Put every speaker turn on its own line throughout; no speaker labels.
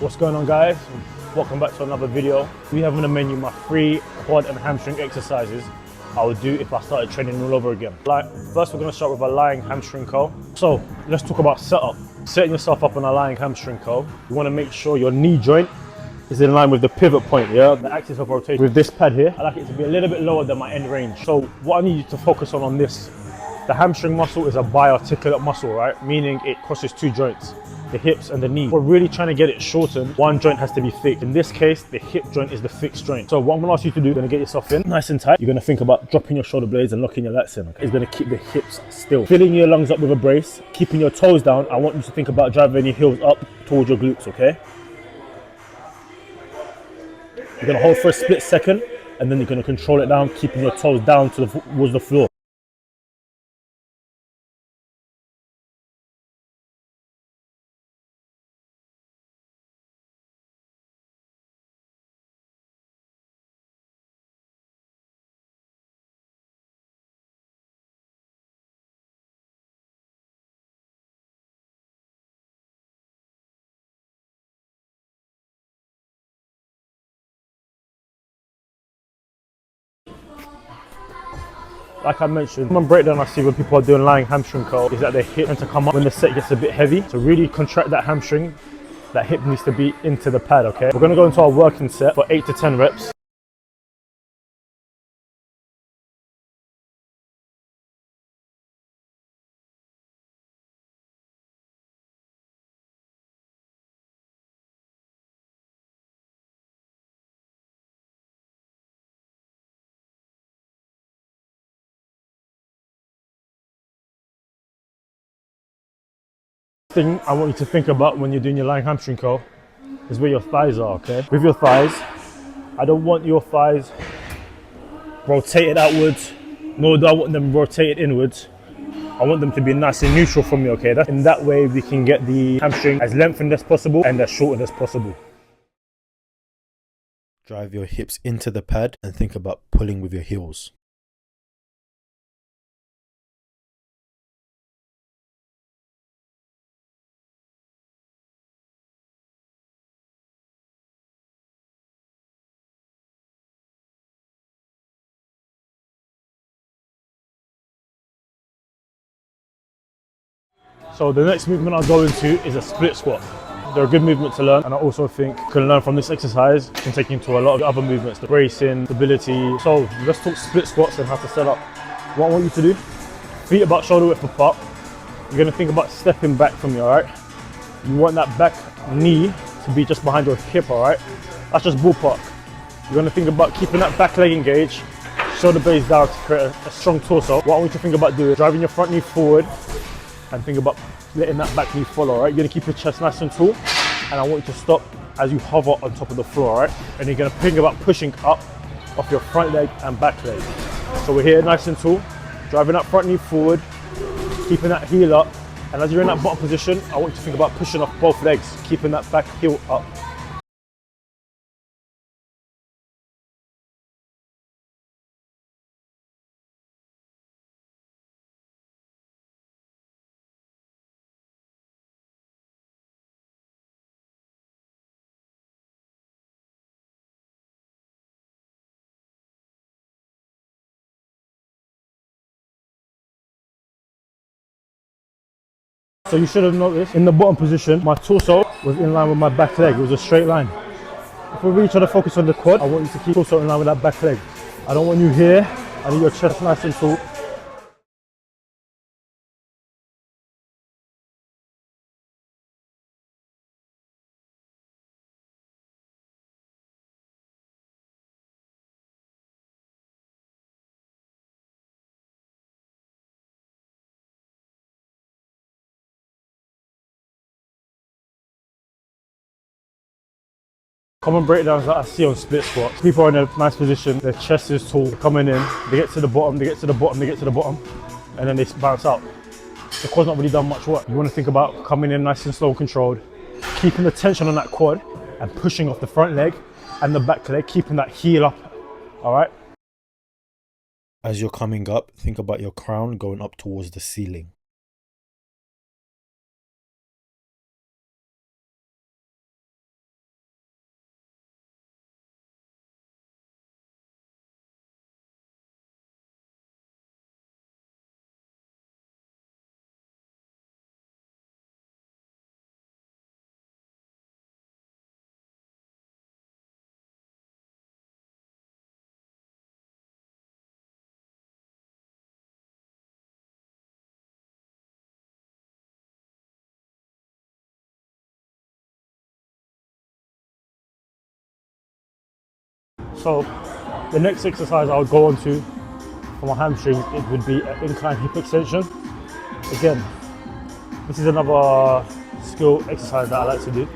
What's going on, guys? Welcome back to another video. We have on the menu my 3 quad and hamstring exercises I would do if I started training all over again. First, we're going to start with a lying hamstring curl. So let's talk about setup. Setting yourself up on a lying hamstring curl, you want to make sure your knee joint is in line with the pivot point, the axis of rotation. With this pad here, I like it to be a little bit lower than my end range. So what I need you to focus on this, the hamstring muscle is a biarticulate muscle, right? Meaning it crosses 2 joints, the hips and the knee. We're really trying to get it shortened. One joint has to be thick. In this case, the hip joint is the fixed joint. So what I'm gonna ask you to do, you're gonna get yourself in nice and tight. You're gonna think about dropping your shoulder blades and locking your lats in. Okay? It's gonna keep the hips still. Filling your lungs up with a brace, keeping your toes down. I want you to think about driving your heels up towards your glutes, okay? You're gonna hold for a split second, and then you're gonna control it down, keeping your toes down towards the floor. Like I mentioned, common breakdown I see when people are doing lying hamstring curl is that their hip tends to come up when the set gets a bit heavy. To really contract that hamstring, that hip needs to be into the pad, okay? We're gonna go into our working set for 8 to 10 reps. Thing I want you to think about when you're doing your lying hamstring curl is where your thighs are, okay? With your thighs, I don't want your thighs rotated outwards, nor do I want them rotated inwards. I want them to be nice and neutral from me, okay? In that way, we can get the hamstring as lengthened as possible and as shortened as possible. Drive your hips into the pad and think about pulling with your heels. So the next movement I'll go into is a split squat. They're a good movement to learn, and I also think you can learn from this exercise can take you into a lot of other movements, the bracing, stability. So let's talk split squats and how to set up. What I want you to do, feet about shoulder width apart. You're gonna think about stepping back from you, all right? You want that back knee to be just behind your hip, all right? That's just ballpark. You're gonna think about keeping that back leg engaged, shoulder blades down to create a strong torso. What I want you to think about doing is driving your front knee forward and think about letting that back knee follow, all right? You're gonna keep your chest nice and tall, and I want you to stop as you hover on top of the floor, all right? And you're gonna think about pushing up off your front leg and back leg. So we're here nice and tall, driving that front knee forward, keeping that heel up, and as you're in that bottom position, I want you to think about pushing off both legs, keeping that back heel up. So you should have noticed, in the bottom position, my torso was in line with my back leg. It was a straight line. If we're really trying to focus on the quad, I want you to keep torso in line with that back leg. I don't want you here. I need your chest nice and tall. Common breakdowns that I see on split squats. People are in a nice position, their chest is tall, coming in, they get to the bottom, they get to the bottom, they get to the bottom, and then they bounce out. The quad's not really done much work. You want to think about coming in nice and slow and controlled, keeping the tension on that quad and pushing off the front leg and the back leg, keeping that heel up, all right? As you're coming up, think about your crown going up towards the ceiling. So the next exercise I would go on to for my hamstrings, it would be an incline hip extension. Again, this is another skill exercise that I like to do.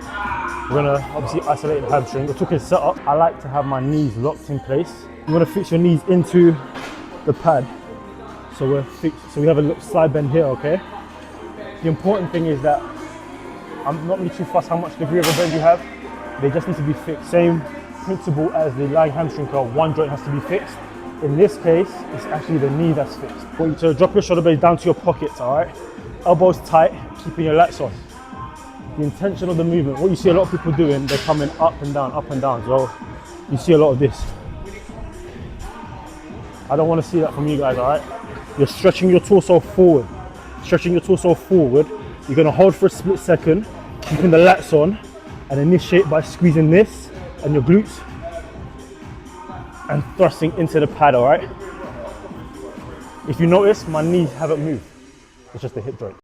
We're gonna obviously isolate the hamstring. We're talking setup. I like to have my knees locked in place. You wanna fix your knees into the pad. So we're fixed. So we have a little side bend here, okay? The important thing is that I'm not really too fussed how much degree of a bend you have. They just need to be fixed. Same principle as the lying hamstring curl. One joint has to be fixed. In this case, it's actually the knee that's fixed. I want you to drop your shoulder blades down to your pockets, all right? Elbows tight, keeping your lats on. The intention of the movement, what you see a lot of people doing, they're coming up and down, up and down. So you see a lot of this. I don't want to see that from you guys, all right? You're stretching your torso forward. Stretching your torso forward. You're gonna hold for a split second, keeping the lats on, and initiate by squeezing this and your glutes and thrusting into the pad, all right? If you notice, my knees haven't moved. It's just the hip joint.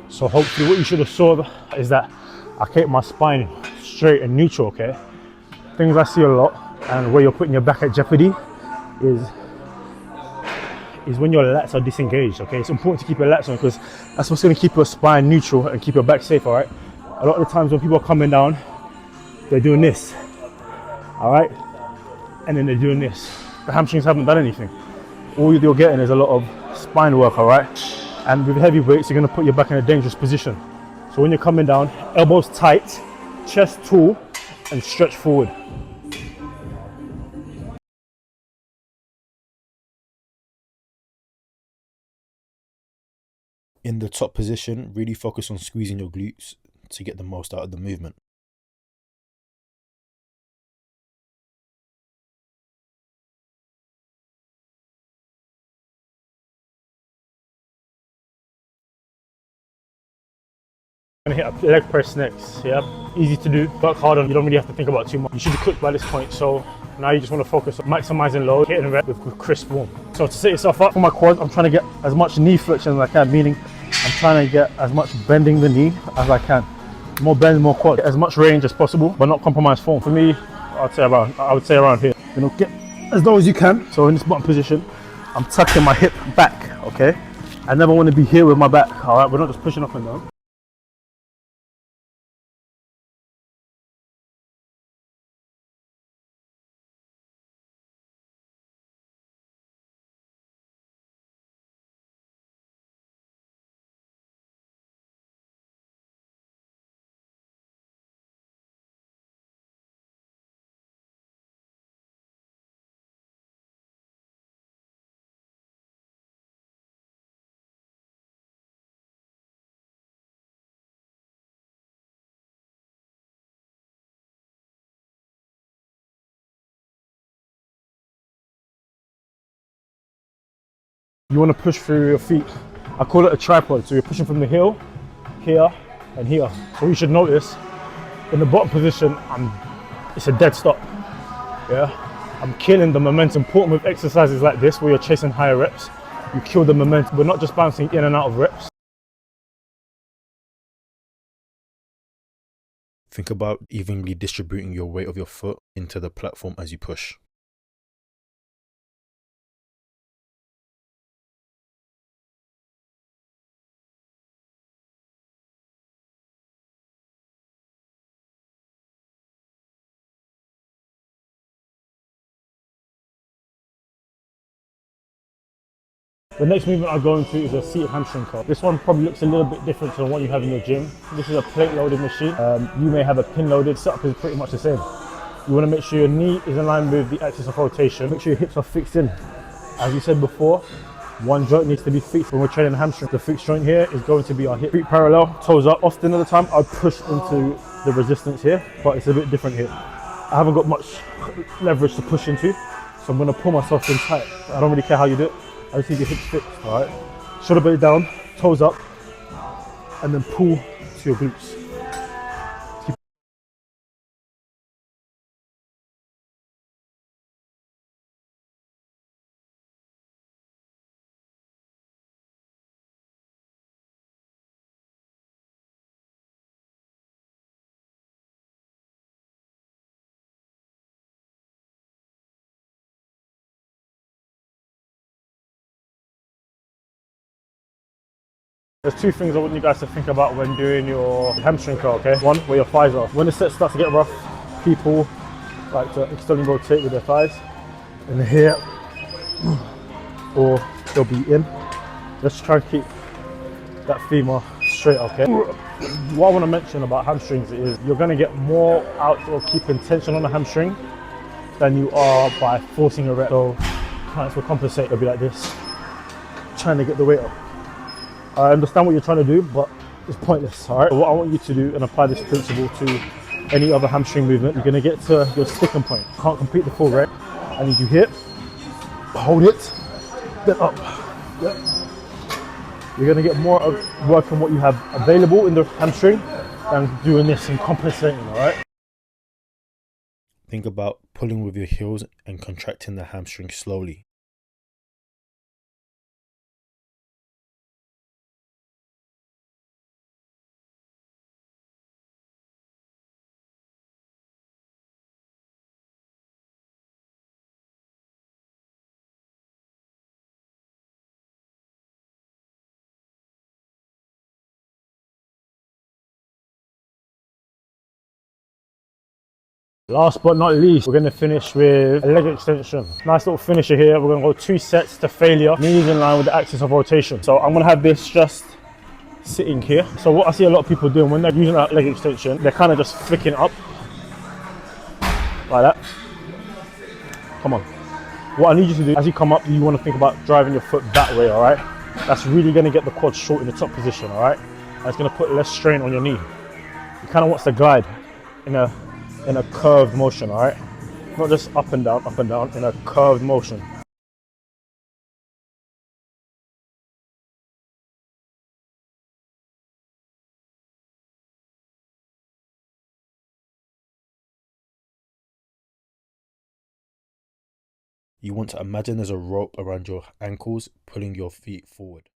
So hopefully what you should have saw is that I keep my spine straight and neutral, okay? Things I see a lot and where you're putting your back at jeopardy is when your lats are disengaged, okay? It's important to keep your lats on because that's what's gonna keep your spine neutral and keep your back safe, all right? A lot of the times when people are coming down, they're doing this, all right? And then they're doing this. The hamstrings haven't done anything. All you're getting is a lot of spine work, all right? And with heavy weights, you're gonna put your back in a dangerous position. So when you're coming down, elbows tight, chest tall, and stretch forward.
In the top position, really focus on squeezing your glutes to get the most out of the movement.
I'm gonna hit a leg press next, yeah? Easy to do, work hard on, you don't really have to think about too much. You should be cooked by this point, so now you just wanna focus on maximizing load, hitting rep with crisp warm. So to set yourself up for my quads, I'm trying to get as much knee flexion as I can, meaning I'm trying to get as much bending the knee as I can. More bend, more quad, as much range as possible, but not compromise form. For me, I would say around here. You know, get as low as you can. So in this bottom position, I'm tucking my hip back, okay? I never wanna be here with my back, all right? We're not just pushing up and down. You want to push through your feet. I call it a tripod. So you're pushing from the heel, here, and here. So you should notice in the bottom position, it's a dead stop. Yeah, I'm killing the momentum. Important with exercises like this, where you're chasing higher reps, you kill the momentum. We're not just bouncing in and out of reps.
Think about evenly distributing your weight of your foot into the platform as you push.
The next movement I'll go into is a seated hamstring curl. This one probably looks a little bit different to what you have in your gym. This is a plate loaded machine. You may have a pin loaded. Setup is pretty much the same. You want to make sure your knee is in line with the axis of rotation. Make sure your hips are fixed in. As we said before, one joint needs to be fixed when we're training the hamstring. The fixed joint here is going to be our hip. Feet parallel, toes up. Often at the time, I'd push into the resistance here, but it's a bit different here. I haven't got much leverage to push into, so I'm going to pull myself in tight. I don't really care how you do it. I just need your hips fixed, all right? Shoulder blade down, toes up, and then pull to your glutes. There's two things I want you guys to think about when doing your hamstring curl, okay? One, where your thighs are. When the set starts to get rough, people like to externally rotate with their thighs in here, or they'll be in. Let's try and keep that femur straight, okay? What I want to mention about hamstrings is you're going to get more out of keeping tension on the hamstring than you are by forcing a rep. So clients will compensate, they'll be like this, trying to get the weight up. I understand what you're trying to do, but it's pointless, all right? What I want you to do and apply this principle to any other hamstring movement, you're gonna get to your sticking point. Can't complete the full rep. I need you here, hold it, then up. Yep. You're gonna get more of work on what you have available in the hamstring than doing this and compensating, all right?
Think about pulling with your heels and contracting the hamstring slowly.
Last but not least, we're gonna finish with a leg extension. Nice little finisher here. We're gonna go 2 sets to failure, knees in line with the axis of rotation. So I'm gonna have this just sitting here. So what I see a lot of people doing when they're using that leg extension, they're kind of just flicking up like that. Come on. What I need you to do as you come up, you want to think about driving your foot that way, all right? That's really going to get the quad short in the top position, all right? And it's going to put less strain on your knee. It kind of wants to glide in a curved motion, all right? Not just up and down, in a curved motion.
You want to imagine there's a rope around your ankles pulling your feet forward.